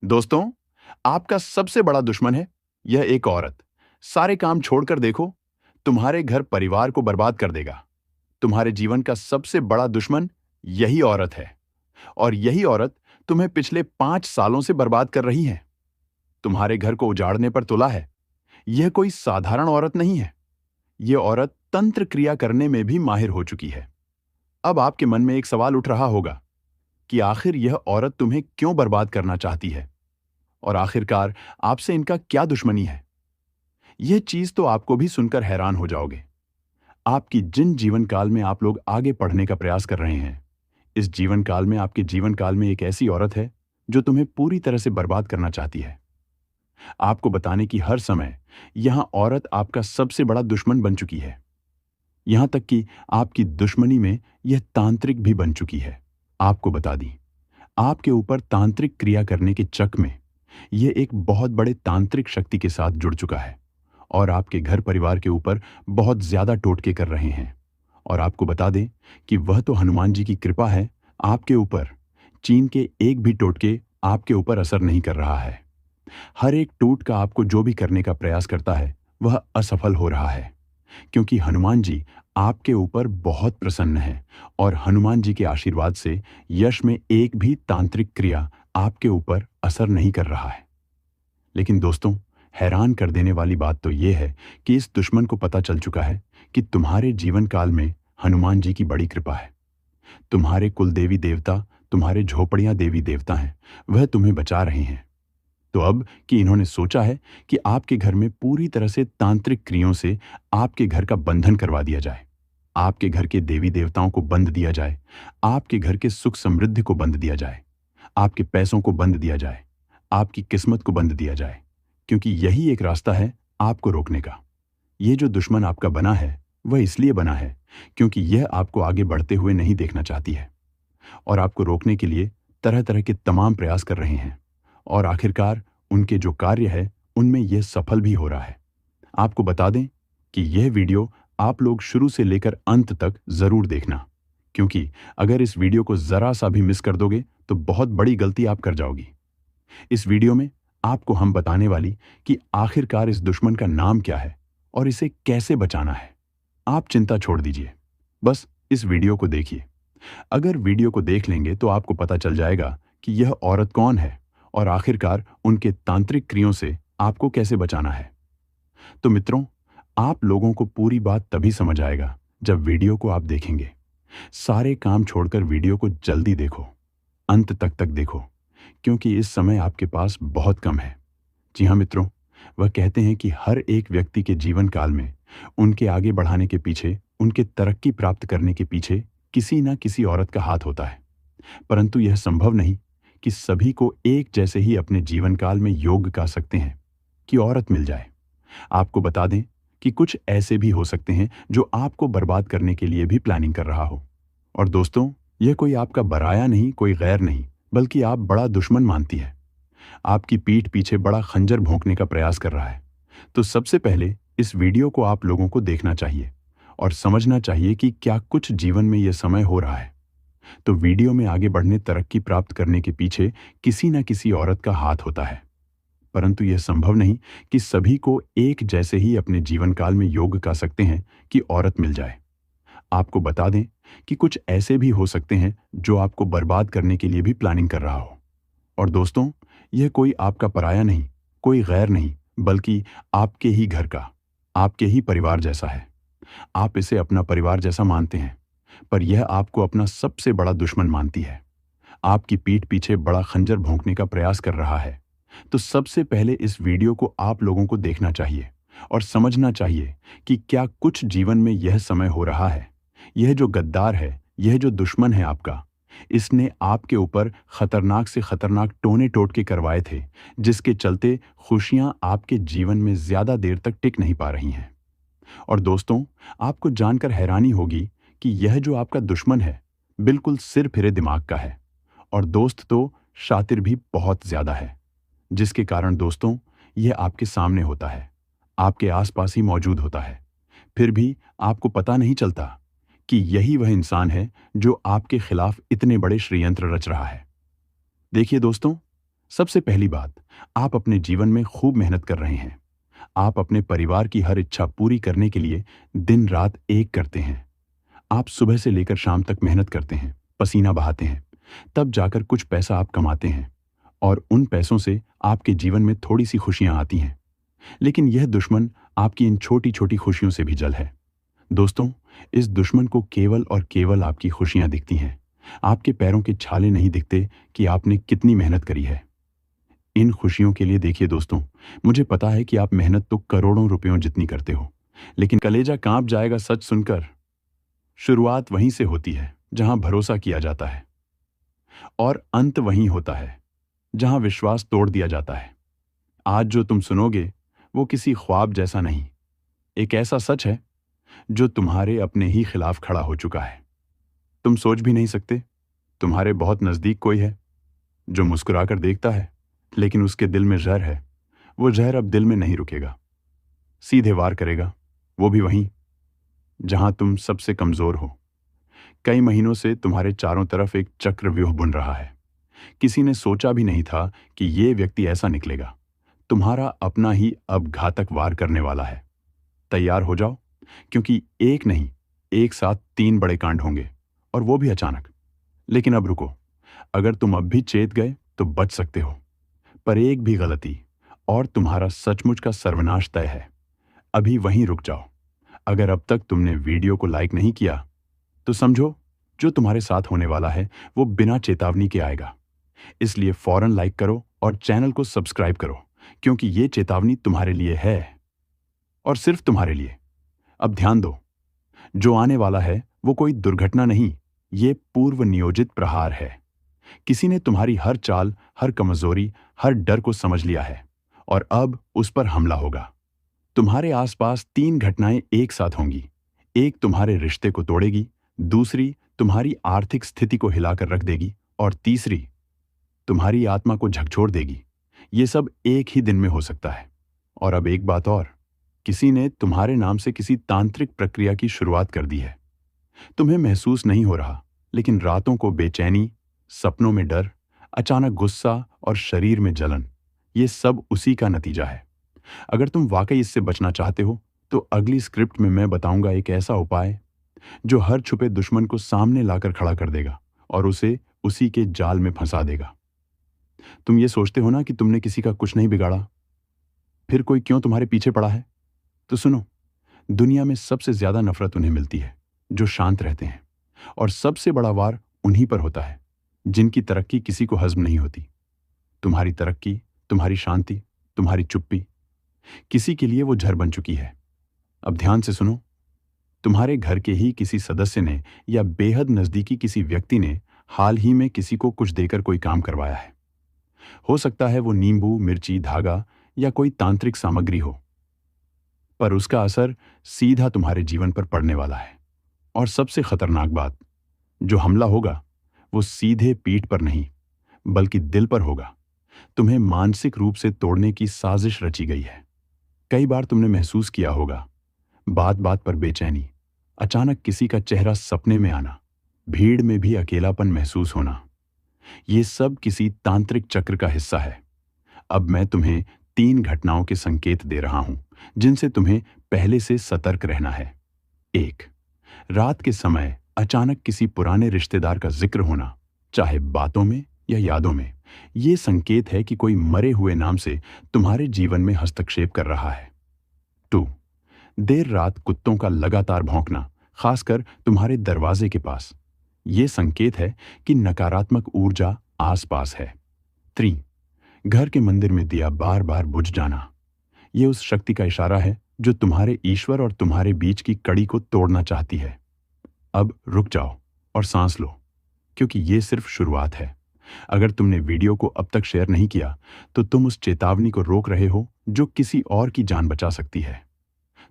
दोस्तों, आपका सबसे बड़ा दुश्मन है यह एक औरत। सारे काम छोड़कर देखो, तुम्हारे घर परिवार को बर्बाद कर देगा। तुम्हारे जीवन का सबसे बड़ा दुश्मन यही औरत है और यही औरत तुम्हें पिछले 5 सालों से बर्बाद कर रही है। तुम्हारे घर को उजाड़ने पर तुला है। यह कोई साधारण औरत नहीं है। यह औरत तंत्र क्रिया करने में भी माहिर हो चुकी है। अब आपके मन में एक सवाल उठ रहा होगा कि आखिर यह औरत तुम्हें क्यों बर्बाद करना चाहती है और आखिरकार आपसे इनका क्या दुश्मनी है। यह चीज तो आपको भी सुनकर हैरान हो जाओगे। आपकी जिन जीवन काल में आप लोग आगे पढ़ने का प्रयास कर रहे हैं, इस जीवन काल में आपके जीवन काल में एक ऐसी औरत है जो तुम्हें पूरी तरह से बर्बाद करना चाहती है। आपको बताने की हर समय यहां औरत आपका सबसे बड़ा दुश्मन बन चुकी है। यहां तक कि आपकी दुश्मनी में यह तांत्रिक भी बन चुकी है। आपको बता दी, आपके ऊपर तांत्रिक क्रिया करने के चक में यह एक बहुत बड़े तांत्रिक शक्ति के साथ जुड़ चुका है और आपके घर परिवार के ऊपर बहुत ज्यादा टोटके कर रहे हैं। और आपको बता दें कि वह तो हनुमान जी की कृपा है आपके ऊपर। चीन के एक भी टोटके आपके ऊपर असर नहीं कर रहा है। हर एक टूट का आपको जो भी करने का प्रयास करता है वह असफल हो रहा है, क्योंकि हनुमान जी आपके ऊपर बहुत प्रसन्न है और हनुमान जी के आशीर्वाद से यश में एक भी तांत्रिक क्रिया आपके ऊपर असर नहीं कर रहा है। लेकिन दोस्तों, हैरान कर देने वाली बात तो यह है कि इस दुश्मन को पता चल चुका है कि तुम्हारे जीवन काल में हनुमान जी की बड़ी कृपा है। तुम्हारे कुल देवी देवता, तुम्हारे झोपड़ियां देवी देवता हैं, वह तुम्हें बचा रहे हैं। तो अब कि इन्होंने सोचा है कि आपके घर में पूरी तरह से तांत्रिक क्रियाओं से आपके घर का बंधन करवा दिया जाए, आपके घर के देवी देवताओं को बंद दिया जाए, आपके घर के सुख समृद्धि को बंद दिया जाए, आपके पैसों को बंद दिया जाए, आपकी किस्मत को बंद दिया जाए, क्योंकि यही एक रास्ता है आपको रोकने का। ये जो दुश्मन आपका बना है वह इसलिए बना है क्योंकि यह आपको आगे बढ़ते हुए नहीं देखना चाहती है और आपको रोकने के लिए तरह तरह के तमाम प्रयास कर रहे हैं और आखिरकार उनके जो कार्य है उनमें यह सफल भी हो रहा है। आपको बता दें कि यह वीडियो आप लोग शुरू से लेकर अंत तक जरूर देखना, क्योंकि अगर इस वीडियो को जरा सा भी मिस कर दोगे तो बहुत बड़ी गलती आप कर जाओगी। इस वीडियो में आपको हम बताने वाली कि आखिरकार इस दुश्मन का नाम क्या है और इसे कैसे बचाना है। आप चिंता छोड़ दीजिए, बस इस वीडियो को देखिए। अगर वीडियो को देख लेंगे तो आपको पता चल जाएगा कि यह औरत कौन है और आखिरकार उनके तांत्रिक क्रियाओं से आपको कैसे बचाना है। तो मित्रों, आप लोगों को पूरी बात तभी समझ आएगा जब वीडियो को आप देखेंगे। सारे काम छोड़कर वीडियो को जल्दी देखो, अंत तक देखो, क्योंकि इस समय आपके पास बहुत कम है। जी हाँ मित्रों, वह कहते हैं कि हर एक व्यक्ति के जीवन काल में उनके आगे बढ़ाने के पीछे, उनके तरक्की प्राप्त करने के पीछे किसी न किसी औरत का हाथ होता है। परंतु यह संभव नहीं कि सभी को एक जैसे ही अपने जीवन काल में योग कर सकते हैं कि औरत मिल जाए। आपको बता दें कि कुछ ऐसे भी हो सकते हैं जो आपको बर्बाद करने के लिए भी प्लानिंग कर रहा हो। और दोस्तों, यह कोई आपका बराया नहीं, कोई गैर नहीं, बल्कि आप बड़ा दुश्मन मानती है। आपकी पीठ पीछे बड़ा खंजर भोंकने का प्रयास कर रहा है। तो सबसे पहले इस वीडियो को आप लोगों को देखना चाहिए और समझना चाहिए कि क्या कुछ जीवन में यह समय हो रहा है। तो वीडियो में आगे बढ़ने, तरक्की प्राप्त करने के पीछे किसी न किसी औरत का हाथ होता है। परंतु यह संभव नहीं कि सभी को एक जैसे ही अपने जीवन काल में योग कर सकते हैं कि औरत मिल जाए। आपको बता दें कि कुछ ऐसे भी हो सकते हैं जो आपको बर्बाद करने के लिए भी प्लानिंग कर रहा हो। और दोस्तों, यह कोई आपका पराया नहीं, कोई गैर नहीं, बल्कि आपके ही घर का, आपके ही परिवार जैसा है। आप इसे अपना परिवार जैसा मानते हैं, पर यह आपको अपना सबसे बड़ा दुश्मन मानती है। आपकी पीठ पीछे बड़ा खंजर भोंकने का प्रयास कर रहा है। तो सबसे पहले इस वीडियो को आप लोगों को देखना चाहिए और समझना चाहिए कि क्या कुछ जीवन में यह समय हो रहा है। यह जो गद्दार है, यह जो दुश्मन है आपका, इसने आपके ऊपर खतरनाक से खतरनाक टोने टोटके करवाए थे, जिसके चलते खुशियां आपके जीवन में ज्यादा देर तक टिक नहीं पा रही हैं। और दोस्तों, आपको जानकर हैरानी होगी कि यह जो आपका दुश्मन है बिल्कुल सिर फिरे दिमाग का है और दोस्त तो शातिर भी बहुत ज्यादा है, जिसके कारण दोस्तों यह आपके सामने होता है, आपके आसपास ही मौजूद होता है। फिर भी आपको पता नहीं चलता कि यही वह इंसान है जो आपके खिलाफ इतने बड़े षड्यंत्र रच रहा है। देखिए दोस्तों, सबसे पहली बात, आप अपने जीवन में खूब मेहनत कर रहे हैं। आप अपने परिवार की हर इच्छा पूरी करने के लिए दिन रात एक करते हैं। आप सुबह से लेकर शाम तक मेहनत करते हैं, पसीना बहाते हैं, तब जाकर कुछ पैसा आप कमाते हैं और उन पैसों से आपके जीवन में थोड़ी सी खुशियां आती हैं। लेकिन यह दुश्मन आपकी इन छोटी छोटी खुशियों से भी जल है। दोस्तों, इस दुश्मन को केवल और केवल आपकी खुशियां दिखती हैं। आपके पैरों के छाले नहीं दिखते कि आपने कितनी मेहनत करी है। इन खुशियों के लिए देखिए दोस्तों, मुझे पता है कि आप मेहनत तो करोड़ों रुपयों जितनी करते हो, लेकिन कलेजा कांप जाएगा सच सुनकर। शुरुआत वहीं से होती है जहां भरोसा किया जाता है और अंत वहीं होता है जहां विश्वास तोड़ दिया जाता है। आज जो तुम सुनोगे वो किसी ख्वाब जैसा नहीं, एक ऐसा सच है जो तुम्हारे अपने ही खिलाफ खड़ा हो चुका है। तुम सोच भी नहीं सकते, तुम्हारे बहुत नजदीक कोई है जो मुस्कुराकर देखता है, लेकिन उसके दिल में जहर है। वो जहर अब दिल में नहीं रुकेगा, सीधे वार करेगा, वो भी वहीं जहां तुम सबसे कमजोर हो। कई महीनों से तुम्हारे चारों तरफ एक चक्रव्यूह बुन रहा है। किसी ने सोचा भी नहीं था कि ये व्यक्ति ऐसा निकलेगा। तुम्हारा अपना ही अब घातक वार करने वाला है। तैयार हो जाओ, क्योंकि एक नहीं, एक साथ 3 बड़े कांड होंगे, और वो भी अचानक। लेकिन अब रुको, अगर तुम अब भी चेत गए तो बच सकते हो, पर एक भी गलती और तुम्हारा सचमुच का सर्वनाश तय है। अभी वहीं रुक जाओ। अगर अब तक तुमने वीडियो को लाइक नहीं किया तो समझो जो तुम्हारे साथ होने वाला है वो बिना चेतावनी के आएगा। इसलिए फौरन लाइक करो और चैनल को सब्सक्राइब करो, क्योंकि ये चेतावनी तुम्हारे लिए है और सिर्फ तुम्हारे लिए। अब ध्यान दो, जो आने वाला है वो कोई दुर्घटना नहीं, ये पूर्व नियोजित प्रहार है। किसी ने तुम्हारी हर चाल, हर कमजोरी, हर डर को समझ लिया है और अब उस पर हमला होगा। तुम्हारे आसपास 3 घटनाएं एक साथ होंगी। एक तुम्हारे रिश्ते को तोड़ेगी, दूसरी तुम्हारी आर्थिक स्थिति को हिलाकर रख देगी और तीसरी तुम्हारी आत्मा को झकझोर देगी। ये सब एक ही दिन में हो सकता है। और अब एक बात और, किसी ने तुम्हारे नाम से किसी तांत्रिक प्रक्रिया की शुरुआत कर दी है। तुम्हें महसूस नहीं हो रहा, लेकिन रातों को बेचैनी, सपनों में डर, अचानक गुस्सा और शरीर में जलन, ये सब उसी का नतीजा है। अगर तुम वाकई इससे बचना चाहते हो तो अगली स्क्रिप्ट में मैं बताऊंगा एक ऐसा उपाय जो हर छुपे दुश्मन को सामने लाकर खड़ा कर देगा और उसे उसी के जाल में फंसा देगा। तुम ये सोचते हो ना कि तुमने किसी का कुछ नहीं बिगाड़ा, फिर कोई क्यों तुम्हारे पीछे पड़ा है? तो सुनो, दुनिया में सबसे ज्यादा नफरत उन्हें मिलती है जो शांत रहते हैं, और सबसे बड़ा वार उन्हीं पर होता है जिनकी तरक्की किसी को हजम नहीं होती। तुम्हारी तरक्की, तुम्हारी शांति, तुम्हारी चुप्पी किसी के लिए वो झर बन चुकी है। अब ध्यान से सुनो, तुम्हारे घर के ही किसी सदस्य ने या बेहद नजदीकी किसी व्यक्ति ने हाल ही में किसी को कुछ देकर कोई काम करवाया है। हो सकता है वो नींबू, मिर्ची, धागा या कोई तांत्रिक सामग्री हो, पर उसका असर सीधा तुम्हारे जीवन पर पड़ने वाला है। और सबसे खतरनाक बात, जो हमला होगा वो सीधे पीठ पर नहीं बल्कि दिल पर होगा। तुम्हें मानसिक रूप से तोड़ने की साजिश रची गई है। कई बार तुमने महसूस किया होगा, बात बात पर बेचैनी, अचानक किसी का चेहरा सपने में आना, भीड़ में भी अकेलापन महसूस होना। ये सब किसी तांत्रिक चक्र का हिस्सा है। अब मैं तुम्हें 3 घटनाओं के संकेत दे रहा हूं जिनसे तुम्हें पहले से सतर्क रहना है। 1, रात के समय अचानक किसी पुराने रिश्तेदार का जिक्र होना, चाहे बातों में या यादों में। ये संकेत है कि कोई मरे हुए नाम से तुम्हारे जीवन में हस्तक्षेप कर रहा है। 2, देर रात कुत्तों का लगातार भौंकना, खासकर तुम्हारे दरवाजे के पास। ये संकेत है कि नकारात्मक ऊर्जा आसपास है। 3, घर के मंदिर में दिया बार बार बुझ जाना। ये उस शक्ति का इशारा है जो तुम्हारे ईश्वर और तुम्हारे बीच की कड़ी को तोड़ना चाहती है। अब रुक जाओ और सांस लो, क्योंकि ये सिर्फ शुरुआत है। अगर तुमने वीडियो को अब तक शेयर नहीं किया तो तुम उस चेतावनी को रोक रहे हो जो किसी और की जान बचा सकती है।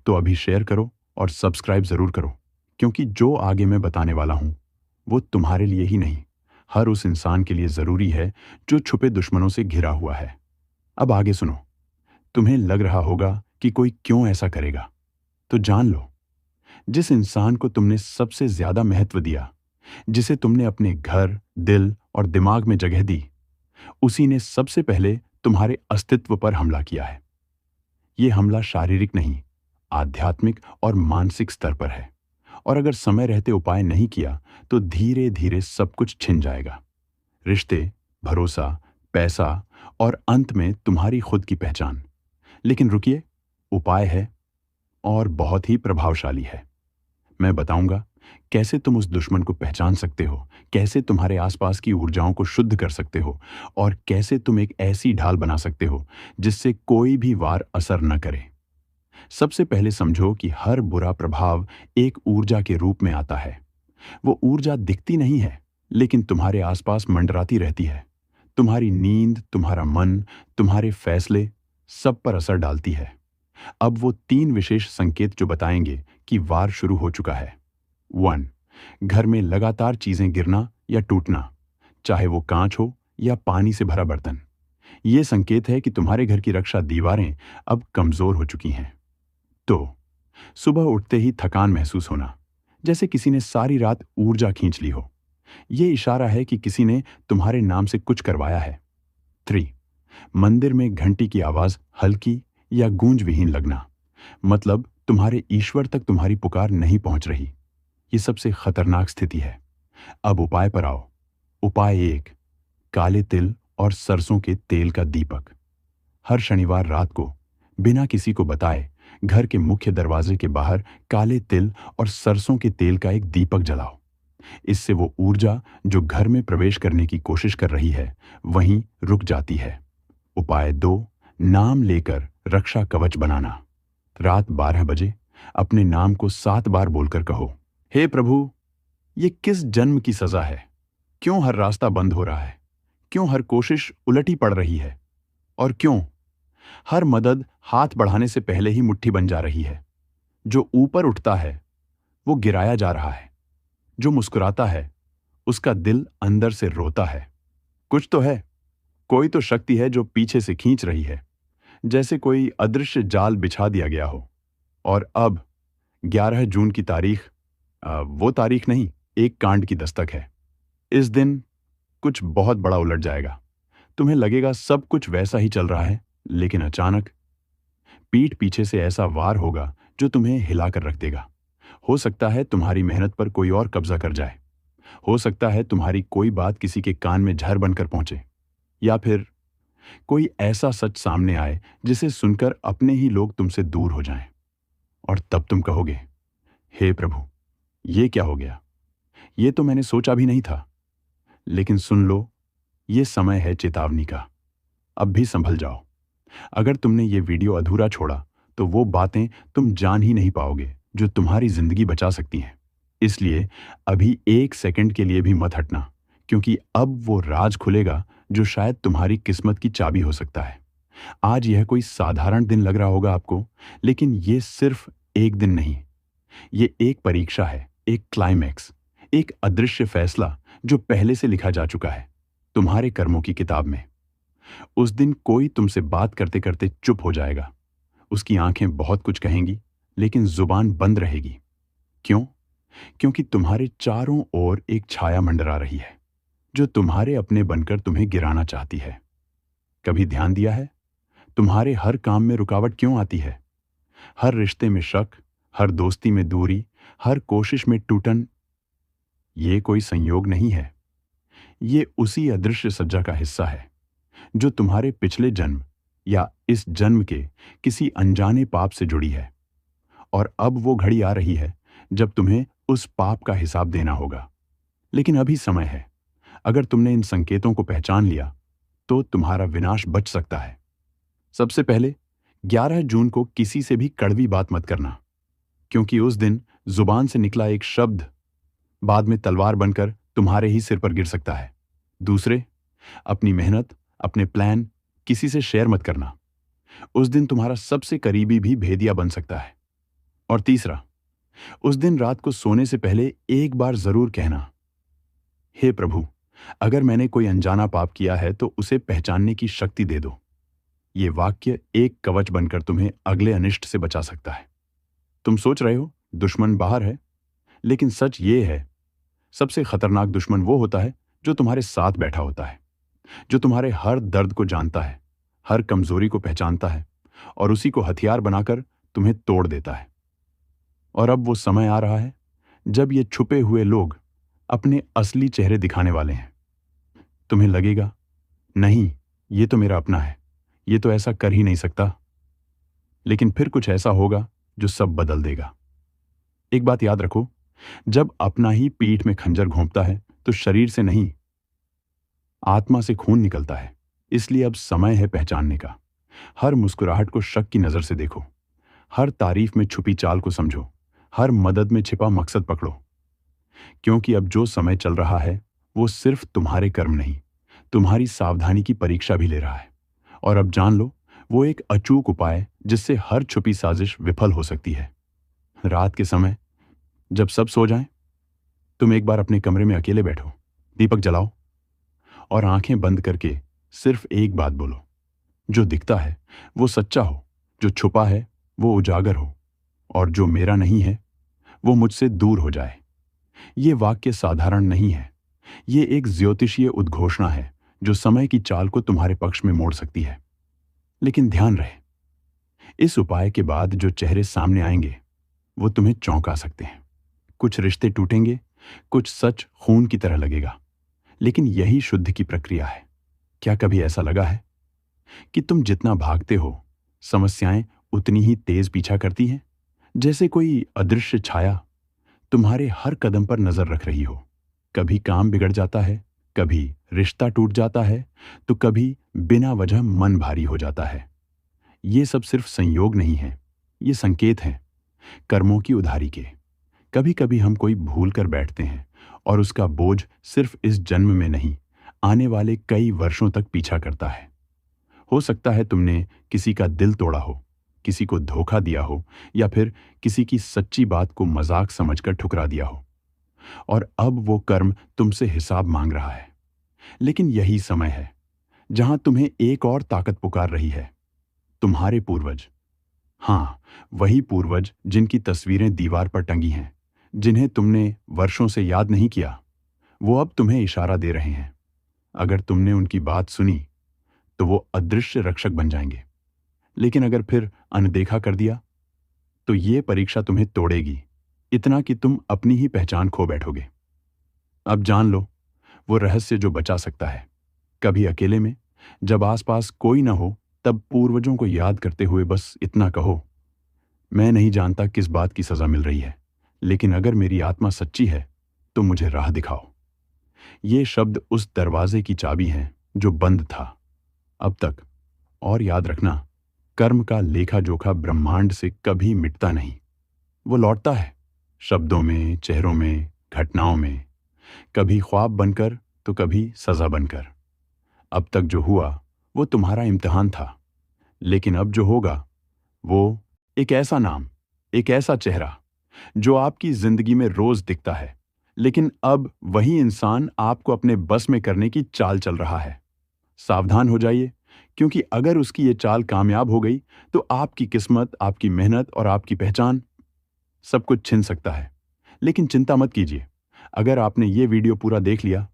तो अभी शेयर करो और सब्सक्राइब जरूर करो, क्योंकि जो आगे मैं बताने वाला हूं वो तुम्हारे लिए ही नहीं, हर उस इंसान के लिए जरूरी है जो छुपे दुश्मनों से घिरा हुआ है। अब आगे सुनो। तुम्हें लग रहा होगा कि कोई क्यों ऐसा करेगा, तो जान लो, जिस इंसान को तुमने सबसे ज्यादा महत्व दिया, जिसे तुमने अपने घर, दिल और दिमाग में जगह दी, उसी ने सबसे पहले तुम्हारे अस्तित्व पर हमला किया है। ये हमला शारीरिक नहीं, आध्यात्मिक और मानसिक स्तर पर है। और अगर समय रहते उपाय नहीं किया तो धीरे धीरे सब कुछ छिन जाएगा। रिश्ते, भरोसा, पैसा और अंत में तुम्हारी खुद की पहचान। लेकिन रुकिए, उपाय है और बहुत ही प्रभावशाली है। मैं बताऊंगा कैसे तुम उस दुश्मन को पहचान सकते हो, कैसे तुम्हारे आसपास की ऊर्जाओं को शुद्ध कर सकते हो और कैसे तुम एक ऐसी ढाल बना सकते हो जिससे कोई भी वार असर न करे। सबसे पहले समझो कि हर बुरा प्रभाव एक ऊर्जा के रूप में आता है। वो ऊर्जा दिखती नहीं है, लेकिन तुम्हारे आसपास मंडराती रहती है। तुम्हारी नींद, तुम्हारा मन, तुम्हारे फैसले सब पर असर डालती है। अब वो 3 विशेष संकेत जो बताएंगे कि वार शुरू हो चुका है। 1. घर में लगातार चीजें गिरना या टूटना, चाहे वो कांच हो या पानी से भरा बर्तन। ये संकेत है कि तुम्हारे घर की रक्षा दीवारें अब कमजोर हो चुकी हैं। 2. सुबह उठते ही थकान महसूस होना, जैसे किसी ने सारी रात ऊर्जा खींच ली हो। ये इशारा है कि किसी ने तुम्हारे नाम से कुछ करवाया है। 3. मंदिर में घंटी की आवाज हल्की या गूंज विहीन लगना, मतलब तुम्हारे ईश्वर तक तुम्हारी पुकार नहीं पहुंच रही। ये सबसे खतरनाक स्थिति है। अब उपाय पर आओ। उपाय 1. काले तिल और सरसों के तेल का दीपक। हर शनिवार रात को बिना किसी को बताए घर के मुख्य दरवाजे के बाहर काले तिल और सरसों के तेल का एक दीपक जलाओ। इससे वो ऊर्जा जो घर में प्रवेश करने की कोशिश कर रही है वहीं रुक जाती है। उपाय 2. नाम लेकर रक्षा कवच बनाना। रात 12 बजे अपने नाम को 7 बार बोलकर कहो, हे प्रभु, ये किस जन्म की सजा है? क्यों हर रास्ता बंद हो रहा है? क्यों हर कोशिश उलटी पड़ रही है? और क्यों हर मदद हाथ बढ़ाने से पहले ही मुट्ठी बन जा रही है? जो ऊपर उठता है वो गिराया जा रहा है। जो मुस्कुराता है उसका दिल अंदर से रोता है। कुछ तो है, कोई तो शक्ति है जो पीछे से खींच रही है, जैसे कोई अदृश्य जाल बिछा दिया गया हो। और अब 11 जून की तारीख, वो तारीख नहीं, एक कांड की दस्तक है। इस दिन कुछ बहुत बड़ा उलट जाएगा। तुम्हें लगेगा सब कुछ वैसा ही चल रहा है, लेकिन अचानक पीठ पीछे से ऐसा वार होगा जो तुम्हें हिलाकर रख देगा। हो सकता है तुम्हारी मेहनत पर कोई और कब्जा कर जाए। हो सकता है तुम्हारी कोई बात किसी के कान में झर बनकर पहुंचे, या फिर कोई ऐसा सच सामने आए जिसे सुनकर अपने ही लोग तुमसे दूर हो जाएं। और तब तुम कहोगे, हे प्रभु, ये क्या हो गया? ये तो मैंने सोचा भी नहीं था। लेकिन सुन लो, ये समय है चेतावनी का। अब भी संभल जाओ। अगर तुमने ये वीडियो अधूरा छोड़ा तो वो बातें तुम जान ही नहीं पाओगे जो तुम्हारी जिंदगी बचा सकती हैं। इसलिए अभी 1 सेकंड के लिए भी मत हटना, क्योंकि अब वो राज खुलेगा जो शायद तुम्हारी किस्मत की चाबी हो सकता है। आज यह कोई साधारण दिन लग रहा होगा आपको, लेकिन ये सिर्फ एक दिन नहीं, ये एक परीक्षा है, एक क्लाइमैक्स, एक अदृश्य फैसला जो पहले से लिखा जा चुका है तुम्हारे कर्मों की किताब में। उस दिन कोई तुमसे बात करते करते चुप हो जाएगा। उसकी आंखें बहुत कुछ कहेंगी, लेकिन जुबान बंद रहेगी। क्यों? क्योंकि तुम्हारे चारों ओर एक छाया मंडरा रही है जो तुम्हारे अपने बनकर तुम्हें गिराना चाहती है। कभी ध्यान दिया है तुम्हारे हर काम में रुकावट क्यों आती है? हर रिश्ते में शक, हर दोस्ती में दूरी, हर कोशिश में टूटन। ये कोई संयोग नहीं है, ये उसी अदृश्य सज्जा का हिस्सा है जो तुम्हारे पिछले जन्म या इस जन्म के किसी अनजाने पाप से जुड़ी है। और अब वो घड़ी आ रही है जब तुम्हें उस पाप का हिसाब देना होगा। लेकिन अभी समय है। अगर तुमने इन संकेतों को पहचान लिया तो तुम्हारा विनाश बच सकता है। सबसे पहले 11 जून को किसी से भी कड़वी बात मत करना, क्योंकि उस दिन जुबान से निकला एक शब्द बाद में तलवार बनकर तुम्हारे ही सिर पर गिर सकता है। दूसरे, अपनी मेहनत, अपने प्लान किसी से शेयर मत करना। उस दिन तुम्हारा सबसे करीबी भी भेदिया बन सकता है। और तीसरा, उस दिन रात को सोने से पहले एक बार जरूर कहना, हे प्रभु, अगर मैंने कोई अनजाना पाप किया है तो उसे पहचानने की शक्ति दे दो। ये वाक्य एक कवच बनकर तुम्हें अगले अनिष्ट से बचा सकता है। तुम सोच रहे हो दुश्मन बाहर है, लेकिन सच ये है, सबसे खतरनाक दुश्मन वो होता है जो तुम्हारे साथ बैठा होता है। जो तुम्हारे हर दर्द को जानता है, हर कमजोरी को पहचानता है और उसी को हथियार बनाकर तुम्हें तोड़ देता है। और अब वो समय आ रहा है जब ये छुपे हुए लोग अपने असली चेहरे दिखाने वाले हैं। तुम्हें लगेगा, नहीं, ये तो मेरा अपना है, ये तो ऐसा कर ही नहीं सकता। लेकिन फिर कुछ ऐसा होगा जो सब बदल देगा। एक बात याद रखो, जब अपना ही पीठ में खंजर घोंपता है तो शरीर से नहीं, आत्मा से खून निकलता है। इसलिए अब समय है पहचानने का। हर मुस्कुराहट को शक की नजर से देखो, हर तारीफ में छुपी चाल को समझो, हर मदद में छिपा मकसद पकड़ो। क्योंकि अब जो समय चल रहा है वो सिर्फ तुम्हारे कर्म नहीं, तुम्हारी सावधानी की परीक्षा भी ले रहा है। और अब जान लो, वो एक अचूक उपाय जिससे हर छुपी साजिश विफल हो सकती है। रात के समय जब सब सो जाएं, तुम एक बार अपने कमरे में अकेले बैठो, दीपक जलाओ और आंखें बंद करके सिर्फ एक बात बोलो, जो दिखता है वो सच्चा हो, जो छुपा है वो उजागर हो, और जो मेरा नहीं है वो मुझसे दूर हो जाए। ये वाक्य साधारण नहीं है, ये एक ज्योतिषीय उद्घोषणा है जो समय की चाल को तुम्हारे पक्ष में मोड़ सकती है। लेकिन ध्यान रहे, इस उपाय के बाद जो चेहरे सामने आएंगे वो तुम्हें चौंका सकते हैं। कुछ रिश्ते टूटेंगे, कुछ सच खून की तरह लगेगा, लेकिन यही शुद्ध की प्रक्रिया है। क्या कभी ऐसा लगा है कि तुम जितना भागते हो, समस्याएं उतनी ही तेज पीछा करती हैं? जैसे कोई अदृश्य छाया तुम्हारे हर कदम पर नजर रख रही हो। कभी काम बिगड़ जाता है, कभी रिश्ता टूट जाता है, तो कभी बिना वजह मन भारी हो जाता है। ये सब सिर्फ संयोग नहीं है, ये संकेत हैं कर्मों की उधारी के। कभी कभी हम कोई भूल कर बैठते हैं और उसका बोझ सिर्फ इस जन्म में नहीं, आने वाले कई वर्षों तक पीछा करता है। हो सकता है तुमने किसी का दिल तोड़ा हो, किसी को धोखा दिया हो, या फिर किसी की सच्ची बात को मजाक समझकर ठुकरा दिया हो, और अब वो कर्म तुमसे हिसाब मांग रहा है। लेकिन यही समय है जहां तुम्हें एक और ताकत पुकार रही है, तुम्हारे पूर्वज। हाँ, वही पूर्वज जिनकी तस्वीरें दीवार पर टंगी हैं, जिन्हें तुमने वर्षों से याद नहीं किया, वो अब तुम्हें इशारा दे रहे हैं। अगर तुमने उनकी बात सुनी तो वो अदृश्य रक्षक बन जाएंगे। लेकिन अगर फिर अनदेखा कर दिया तो ये परीक्षा तुम्हें तोड़ेगी, इतना कि तुम अपनी ही पहचान खो बैठोगे। अब जान लो, वो रहस्य जो बचा सकता है, कभी अकेले में जब आसपास कोई ना हो, तब पूर्वजों को याद करते हुए बस इतना कहो, मैं नहीं जानता किस बात की सजा मिल रही है, लेकिन अगर मेरी आत्मा सच्ची है तो मुझे राह दिखाओ। ये शब्द उस दरवाजे की चाबी हैं जो बंद था अब तक। और याद रखना, कर्म का लेखा जोखा ब्रह्मांड से कभी मिटता नहीं। वो लौटता है शब्दों में, चेहरों में, घटनाओं में, कभी ख्वाब बनकर तो कभी सजा बनकर। अब तक जो हुआ वो तुम्हारा इम्तिहान था, लेकिन अब जो होगा वो एक ऐसा नाम, एक ऐसा चेहरा जो आपकी जिंदगी में रोज दिखता है, लेकिन अब वही इंसान आपको अपने बस में करने की चाल चल रहा है। सावधान हो जाइए, क्योंकि अगर उसकी ये चाल कामयाब हो गई तो आपकी किस्मत, आपकी मेहनत और आपकी पहचान सब कुछ छिन सकता है। लेकिन चिंता मत कीजिए, अगर आपने ये वीडियो पूरा देख लिया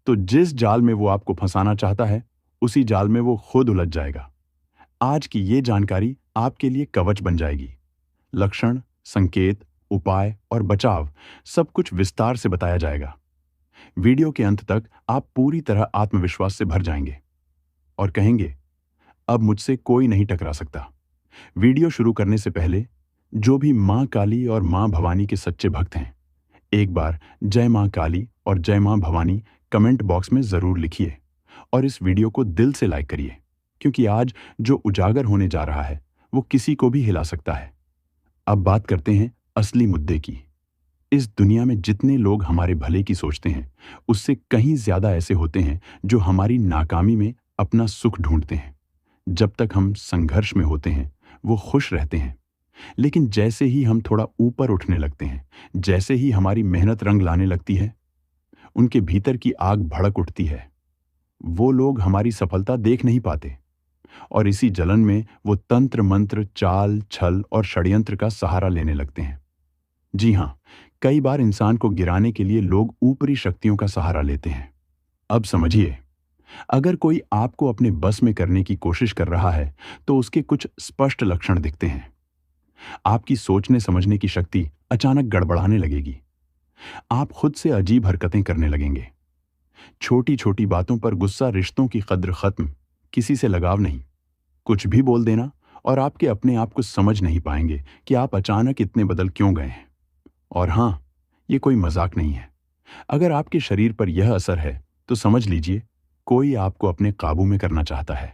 तो जिस जाल में वो आपको फंसाना चाहता है, उसी जाल में वो खुद उलझ जाएगा। आज की ये जानकारी आपके लिए कवच बन जाएगी। लक्षण, संकेत, उपाय और बचाव सब कुछ विस्तार से बताया जाएगा। वीडियो के अंत तक आप पूरी तरह आत्मविश्वास से भर जाएंगे और कहेंगे, अब मुझसे कोई नहीं टकरा सकता। वीडियो शुरू करने से पहले जो भी मां काली और मां भवानी के सच्चे भक्त हैं, एक बार जय मां काली और जय मां भवानी कमेंट बॉक्स में जरूर लिखिए और इस वीडियो को दिल से लाइक करिए, क्योंकि आज जो उजागर होने जा रहा है वो किसी को भी हिला सकता है। अब बात करते हैं असली मुद्दे की। इस दुनिया में जितने लोग हमारे भले की सोचते हैं, उससे कहीं ज्यादा ऐसे होते हैं जो हमारी नाकामी में अपना सुख ढूंढते हैं। जब तक हम संघर्ष में होते हैं वो खुश रहते हैं, लेकिन जैसे ही हम थोड़ा ऊपर उठने लगते हैं, जैसे ही हमारी मेहनत रंग लाने लगती है, उनके भीतर की आग भड़क उठती है। वो लोग हमारी सफलता देख नहीं पाते और इसी जलन में वो तंत्र मंत्र, चाल, छल और षड्यंत्र का सहारा लेने लगते हैं। जी हां, कई बार इंसान को गिराने के लिए लोग ऊपरी शक्तियों का सहारा लेते हैं। अब समझिए, अगर कोई आपको अपने बस में करने की कोशिश कर रहा है तो उसके कुछ स्पष्ट लक्षण दिखते हैं। आपकी सोचने समझने की शक्ति अचानक गड़बड़ाने लगेगी। आप खुद से अजीब हरकतें करने लगेंगे। छोटी छोटी बातों पर गुस्सा, रिश्तों की कद्र खत्म, किसी से लगाव नहीं, कुछ भी बोल देना, और आपके अपने आप को समझ नहीं पाएंगे कि आप अचानक इतने बदल क्यों गए हैं। और हाँ, ये कोई मजाक नहीं है। अगर आपके शरीर पर यह असर है तो समझ लीजिए कोई आपको अपने काबू में करना चाहता है।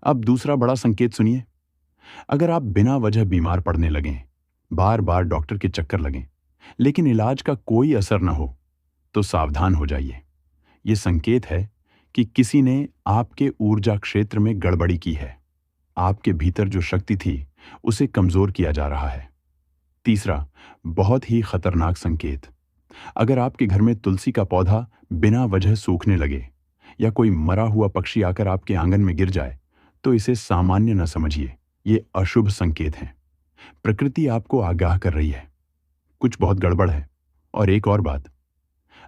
अब दूसरा बड़ा संकेत सुनिए। अगर आप बिना वजह बीमार पड़ने लगें, बार बार डॉक्टर के चक्कर लगें, लेकिन इलाज का कोई असर न हो, तो सावधान हो जाइए। ये संकेत है कि किसी ने आपके ऊर्जा क्षेत्र में गड़बड़ी की है। आपके भीतर जो शक्ति थी उसे कमजोर किया जा रहा है। तीसरा बहुत ही खतरनाक संकेत, अगर आपके घर में तुलसी का पौधा बिना वजह सूखने लगे या कोई मरा हुआ पक्षी आकर आपके आंगन में गिर जाए, तो इसे सामान्य न समझिए, ये अशुभ संकेत हैं। प्रकृति आपको आगाह कर रही है, कुछ बहुत गड़बड़ है। और एक और बात,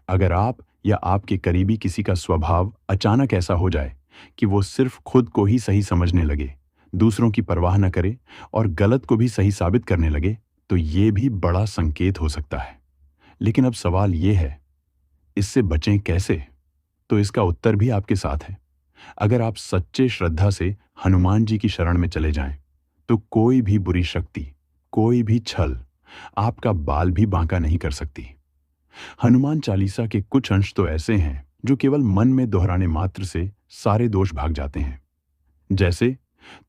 अगर आप या आपके करीबी किसी का स्वभाव अचानक ऐसा हो जाए कि वो सिर्फ खुद को ही सही समझने लगे, दूसरों की परवाह न करे और गलत को भी सही साबित करने लगे, तो ये भी बड़ा संकेत हो सकता है। लेकिन अब सवाल ये है, इससे बचें कैसे? तो इसका उत्तर भी आपके साथ है। अगर आप सच्चे श्रद्धा से हनुमान जी की शरण में चले जाएं, तो कोई भी बुरी शक्ति, कोई भी छल आपका बाल भी बांका नहीं कर सकती। हनुमान चालीसा के कुछ अंश तो ऐसे हैं जो केवल मन में दोहराने मात्र से सारे दोष भाग जाते हैं। जैसे,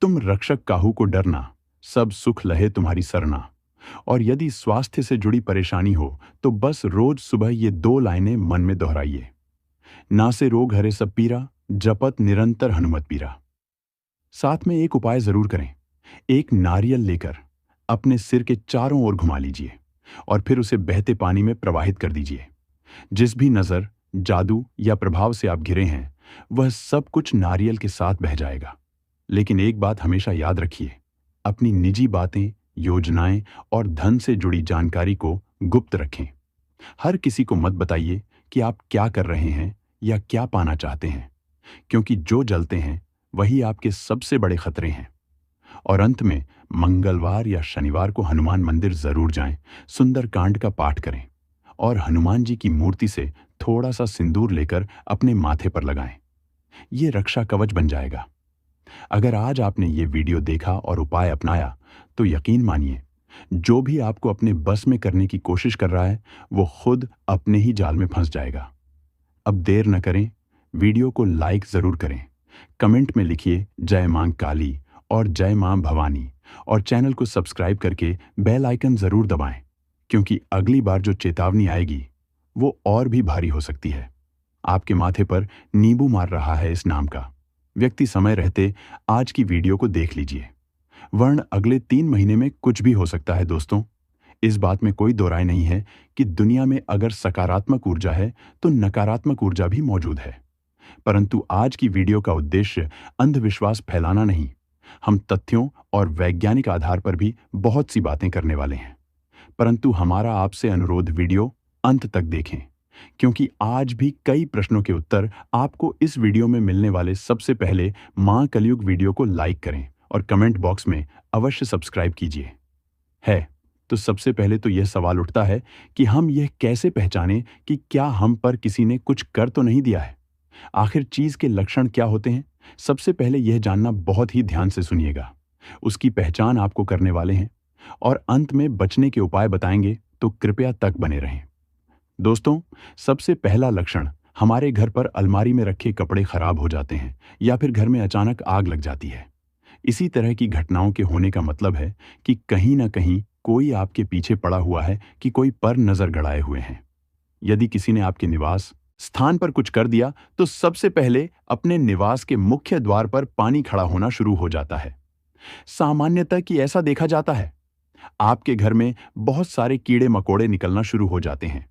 तुम रक्षक काहू को डरना, सब सुख लहे तुम्हारी सरना। और यदि स्वास्थ्य से जुड़ी परेशानी हो तो बस रोज सुबह ये 2 लाइनें मन में दोहराइए। ना से रोग हरे सब पीरा, जपत निरंतर हनुमत पीरा। साथ में एक उपाय जरूर करें। एक नारियल लेकर अपने सिर के चारों ओर घुमा लीजिए और फिर उसे बहते पानी में प्रवाहित कर दीजिए। जिस भी नजर, जादू या प्रभाव से आप घिरे हैं, वह सब कुछ नारियल के साथ बह जाएगा। लेकिन एक बात हमेशा याद रखिए, अपनी निजी बातें, योजनाएं और धन से जुड़ी जानकारी को गुप्त रखें। हर किसी को मत बताइए कि आप क्या कर रहे हैं या क्या पाना चाहते हैं, क्योंकि जो जलते हैं वही आपके सबसे बड़े खतरे हैं। और अंत में, मंगलवार या शनिवार को हनुमान मंदिर जरूर जाएं, सुंदर कांड का पाठ करें और हनुमान जी की मूर्ति से थोड़ा सा सिंदूर लेकर अपने माथे पर लगाएं। ये रक्षा कवच बन जाएगा। अगर आज आपने ये वीडियो देखा और उपाय अपनाया, तो यकीन मानिए, जो भी आपको अपने बस में करने की कोशिश कर रहा है, वो खुद अपने ही जाल में फंस जाएगा। अब देर न करें, वीडियो को लाइक जरूर करें, कमेंट में लिखिए जय मां काली और जय मां भवानी, और चैनल को सब्सक्राइब करके बेल आइकन जरूर दबाएं, क्योंकि अगली बार जो चेतावनी आएगी वो और भी भारी हो सकती है। आपके माथे पर नींबू मार रहा है इस नाम का व्यक्ति समय रहते आज की वीडियो को देख लीजिए, वर्ण अगले 3 महीने में कुछ भी हो सकता है। दोस्तों, इस बात में कोई दो राय नहीं है कि दुनिया में अगर सकारात्मक ऊर्जा है तो नकारात्मक ऊर्जा भी मौजूद है। परंतु आज की वीडियो का उद्देश्य अंधविश्वास फैलाना नहीं। हम तथ्यों और वैज्ञानिक आधार पर भी बहुत सी बातें करने वाले हैं। परंतु हमारा आपसे अनुरोध, वीडियो अंत तक देखें, क्योंकि आज भी कई प्रश्नों के उत्तर आपको इस वीडियो में मिलने वाले। सबसे पहले मां कलयुग वीडियो को लाइक करें और कमेंट बॉक्स में अवश्य सब्सक्राइब कीजिए। है तो सबसे पहले तो यह सवाल उठता है कि हम यह कैसे पहचानें कि क्या हम पर किसी ने कुछ कर तो नहीं दिया है। आखिर चीज के लक्षण क्या होते हैं? सबसे पहले यह जानना बहुत ही ध्यान से सुनिएगा। उसकी पहचान आपको करने वाले हैं और अंत में बचने के उपाय बताएंगे, तो कृपया तक बने रहें। दोस्तों, सबसे पहला लक्षण, हमारे घर पर अलमारी में रखे कपड़े खराब हो जाते हैं या फिर घर में अचानक आग लग जाती है। इसी तरह की घटनाओं के होने का मतलब है कि कहीं ना कहीं कोई आपके पीछे पड़ा हुआ है, कि कोई पर नजर गड़ाए हुए हैं। यदि किसी ने आपके निवास स्थान पर कुछ कर दिया, तो सबसे पहले अपने निवास के मुख्य द्वार पर पानी खड़ा होना शुरू हो जाता है। सामान्यतः कि ऐसा देखा जाता है, आपके घर में बहुत सारे कीड़े मकोड़े निकलना शुरू हो जाते हैं।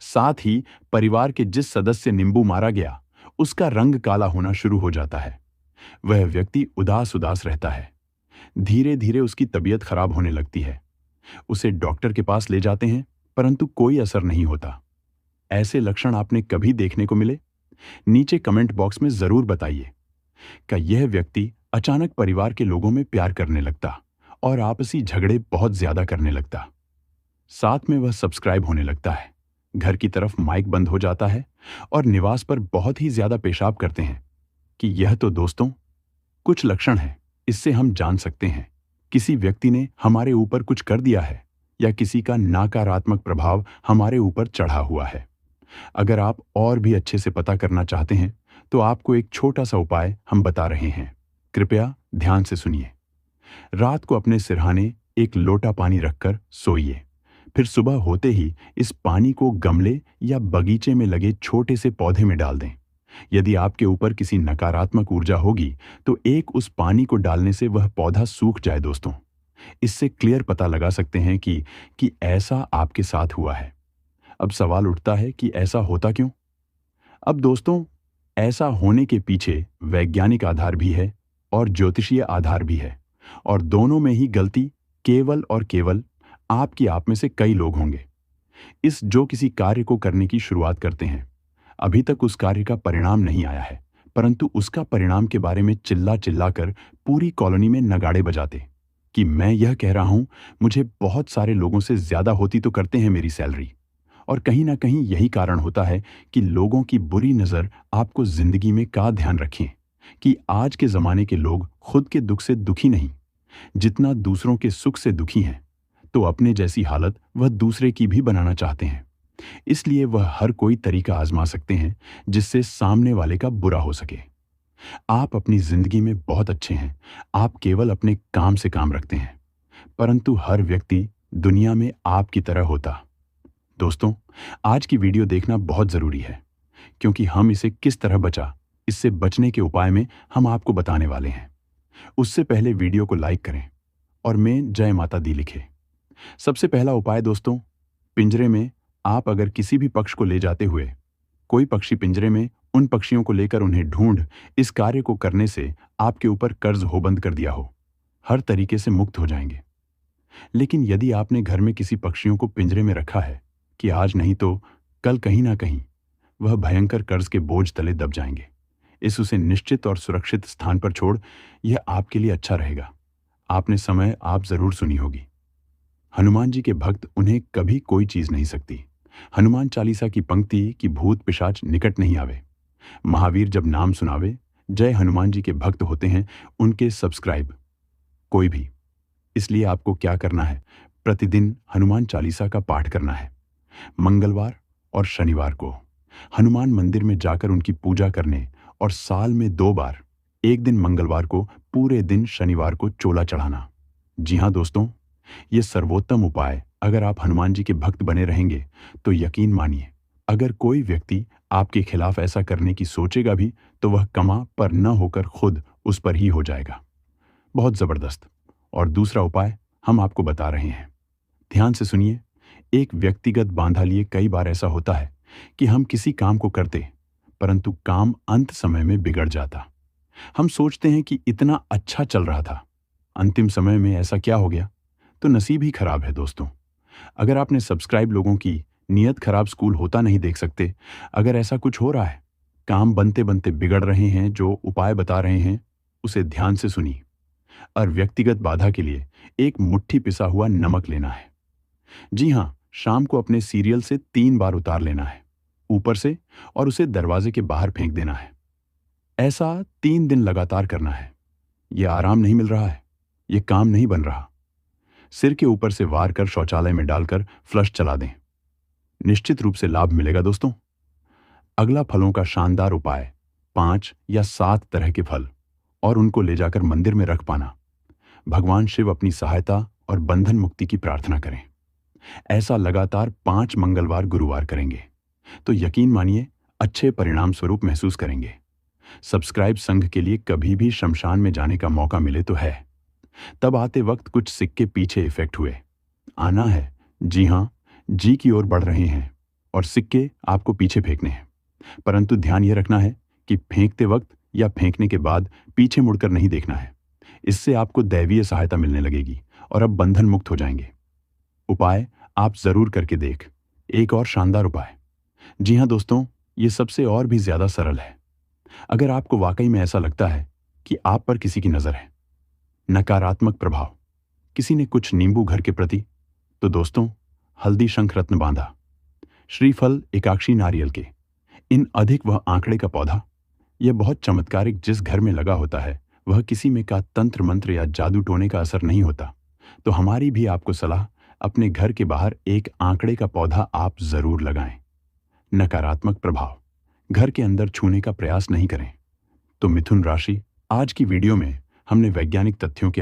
साथ ही परिवार के जिस सदस्य नींबू मारा गया, उसका रंग काला होना शुरू हो जाता है। वह व्यक्ति उदास उदास रहता है। धीरे धीरे उसकी तबीयत खराब होने लगती है। उसे डॉक्टर के पास ले जाते हैं, परंतु कोई असर नहीं होता। ऐसे लक्षण आपने कभी देखने को मिले? नीचे कमेंट बॉक्स में जरूर बताइए कि यह व्यक्ति अचानक परिवार के लोगों में प्यार करने लगता और आपसी झगड़े बहुत ज्यादा करने लगता। साथ में वह सब्सक्राइब होने लगता है, घर की तरफ माइक बंद हो जाता है और निवास पर बहुत ही ज्यादा पेशाब करते हैं। कि यह तो दोस्तों कुछ लक्षण हैं। इससे हम जान सकते हैं किसी व्यक्ति ने हमारे ऊपर कुछ कर दिया है या किसी का नकारात्मक प्रभाव हमारे ऊपर चढ़ा हुआ है। अगर आप और भी अच्छे से पता करना चाहते हैं तो आपको एक छोटा सा उपाय हम बता रहे हैं। कृपया ध्यान से सुनिए। रात को अपने सिरहाने एक लोटा पानी रखकर सोइए। फिर सुबह होते ही इस पानी को गमले या बगीचे में लगे छोटे से पौधे में डाल दें। यदि आपके ऊपर किसी नकारात्मक ऊर्जा होगी तो एक उस पानी को डालने से वह पौधा सूख जाए दोस्तों। इससे क्लियर पता लगा सकते हैं कि ऐसा आपके साथ हुआ है। अब सवाल उठता है कि ऐसा होता क्यों? अब दोस्तों, ऐसा होने के पीछे वैज्ञानिक आधार भी है और ज्योतिषीय आधार भी है, और दोनों में ही गलती केवल और केवल आपकी आप में से कई लोग होंगे। इस जो किसी कार्य को करने की शुरुआत करते हैं, अभी तक उस कार्य का परिणाम नहीं आया है, परंतु उसका परिणाम के बारे में चिल्ला चिल्ला कर पूरी कॉलोनी में नगाड़े बजाते कि मैं यह कह रहा हूं, मुझे बहुत सारे लोगों से ज्यादा होती तो करते हैं मेरी सैलरी। और कहीं ना कहीं यही कारण होता है कि लोगों की बुरी नजर आपको जिंदगी में का ध्यान रखें कि आज के जमाने के लोग खुद के दुख से दुखी नहीं, जितना दूसरों के सुख से दुखी हैं, तो अपने जैसी हालत वह दूसरे की भी बनाना चाहते हैं। इसलिए वह हर कोई तरीका आजमा सकते हैं जिससे सामने वाले का बुरा हो सके। आप अपनी जिंदगी में बहुत अच्छे हैं, आप केवल अपने काम से काम रखते हैं, परंतु हर व्यक्ति दुनिया में आपकी तरह होता। दोस्तों, आज की वीडियो देखना बहुत जरूरी है, क्योंकि हम इसे किस तरह इससे बचने के उपाय में हम आपको बताने वाले हैं। उससे पहले वीडियो को लाइक करें और मैं जय माता दी लिखें। सबसे पहला उपाय दोस्तों, पिंजरे में आप अगर किसी भी पक्ष को ले जाते हुए कोई पक्षी पिंजरे में उन पक्षियों को लेकर उन्हें ढूंढ इस कार्य को करने से आपके ऊपर कर्ज हो बंद कर दिया हो, हर तरीके से मुक्त हो जाएंगे। लेकिन यदि आपने घर में किसी पक्षियों को पिंजरे में रखा है कि आज नहीं तो कल कहीं ना कहीं वह भयंकर कर्ज के बोझ तले दब जाएंगे, इस उसे निश्चित और सुरक्षित स्थान पर छोड़, यह आपके लिए अच्छा रहेगा। आपने समय आप जरूर सुनी होगी, हनुमान जी के भक्त उन्हें कभी कोई चीज नहीं सकती। हनुमान चालीसा की पंक्ति कि भूत पिशाच निकट नहीं आवे। महावीर जब नाम सुनावे, जय हनुमान जी के भक्त होते हैं उनके सब्सक्राइब कोई भी। इसलिए आपको क्या करना है, प्रतिदिन हनुमान चालीसा का पाठ करना है। मंगलवार और शनिवार को हनुमान मंदिर में जाकर उनकी पूजा करने, और साल में 2 बार, एक दिन मंगलवार को, पूरे दिन शनिवार को चोला चढ़ाना। जी हां दोस्तों, यह सर्वोत्तम उपाय अगर आप हनुमान जी के भक्त बने रहेंगे तो यकीन मानिए, अगर कोई व्यक्ति आपके खिलाफ ऐसा करने की सोचेगा भी तो वह कमा पर न होकर खुद उस पर ही हो जाएगा। बहुत जबरदस्त। और दूसरा उपाय हम आपको बता रहे हैं, ध्यान से सुनिए। एक व्यक्तिगत बांधा लिए कई बार ऐसा होता है कि हम किसी काम को करते, परंतु काम अंत समय में बिगड़ जाता। हम सोचते हैं कि इतना अच्छा चल रहा था, अंतिम समय में ऐसा क्या हो गया, तो नसीब ही खराब है दोस्तों। अगर आपने सब्सक्राइब लोगों की नियत खराब स्कूल होता नहीं देख सकते, अगर ऐसा कुछ हो रहा है, काम बनते बनते बिगड़ रहे हैं, जो उपाय बता रहे हैं उसे ध्यान से सुनिए। और व्यक्तिगत बाधा के लिए एक मुट्ठी पिसा हुआ नमक लेना है। जी हां, शाम को अपने सीरियल से 3 बार उतार लेना है ऊपर से, और उसे दरवाजे के बाहर फेंक देना है। ऐसा 3 दिन लगातार करना है। यह आराम नहीं मिल रहा है, यह काम नहीं बन रहा, सिर के ऊपर से वार कर शौचालय में डालकर फ्लश चला दें, निश्चित रूप से लाभ मिलेगा दोस्तों। अगला फलों का शानदार उपाय, 5 या 7 तरह के फल और उनको ले जाकर मंदिर में रख पाना। भगवान शिव अपनी सहायता और बंधन मुक्ति की प्रार्थना करें। ऐसा लगातार 5 मंगलवार गुरुवार करेंगे तो यकीन मानिए अच्छे परिणाम स्वरूप महसूस करेंगे। सब्सक्राइब संघ के लिए कभी भी शमशान में जाने का मौका मिले तो है। तब आते वक्त कुछ सिक्के पीछे इफेक्ट हुए, आना है, जी हां, जी की ओर बढ़ रहे हैं और सिक्के आपको पीछे फेंकने हैं। परंतु ध्यान यह रखना है कि फेंकते वक्त या फेंकने के बाद पीछे मुड़कर नहीं देखना है। इससे आपको दैवीय सहायता मिलने लगेगी और अब बंधन मुक्त हो जाएंगे। उपाय आप जरूर करके देख। एक और शानदार उपाय, जी हां दोस्तों, ये सबसे और भी ज्यादा सरल है। अगर आपको वाकई में ऐसा लगता है कि आप पर किसी की नजर है, नकारात्मक प्रभाव, किसी ने कुछ नींबू घर के प्रति, तो दोस्तों, हल्दी शंख रत्न बांधा, श्रीफल एकाक्षी नारियल के, इन अधिक वह आंकड़े का पौधा, यह बहुत चमत्कारिक जिस घर में लगा होता है वह किसी में का तंत्र मंत्र या जादू टोने का असर नहीं होता। तो हमारी भी आपको सलाह, अपने घर के बाहर एक आंकड़े का पौधा आप जरूर लगाएं। नकारात्मक प्रभाव घर के अंदर छूने का प्रयास नहीं करें। तो मिथुन राशि, आज की वीडियो में हमने वैज्ञानिक तथ्यों के